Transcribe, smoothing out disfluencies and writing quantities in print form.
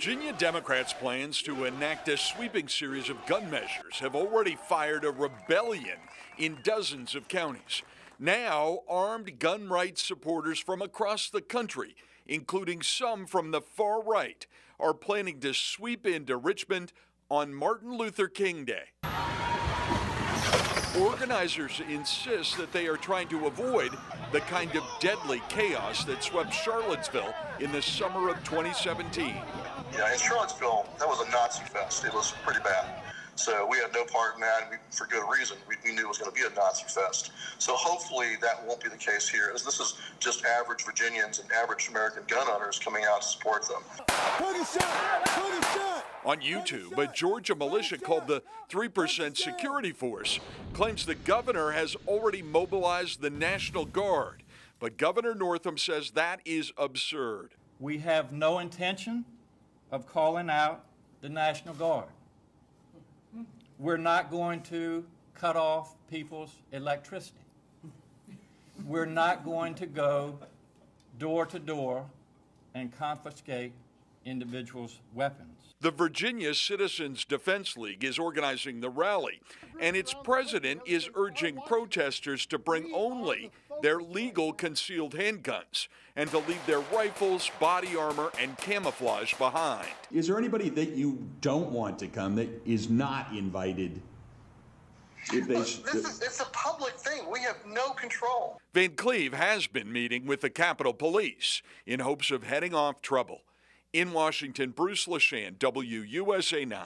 Virginia Democrats' plans to enact a sweeping series of gun measures have already fired a rebellion in dozens of counties. Now, armed gun rights supporters from across the country, including some from the far right, are planning to sweep into Richmond on Martin Luther King Day. Organizers insist that they are trying to avoid the kind of deadly chaos that swept Charlottesville in the summer of 2017. Yeah, in Charlottesville, that was a Nazi fest. It was pretty bad. So we had no part in that, and for good reason. We knew it was going to be a Nazi fest. So hopefully that won't be the case here, as this is just average Virginians and average American gun owners coming out to support them. Put a shot! Put a shot! On YouTube, a Georgia militia called the 3% Security Force claims the governor has already mobilized the National Guard. But Governor Northam says that is absurd. We have no intention of calling out the National Guard. We're not going to cut off people's electricity. We're not going to go door to door and confiscate individuals' weapons. The Virginia Citizens Defense League is organizing the rally, and its president is urging protesters to bring only their legal concealed handguns and to leave their rifles, body armor, and camouflage behind. Is there anybody that you don't want to come that is not invited? It's a public thing. We have no control. Van Cleve has been meeting with the Capitol Police in hopes of heading off trouble. In Washington, Bruce LaShan, WUSA 9.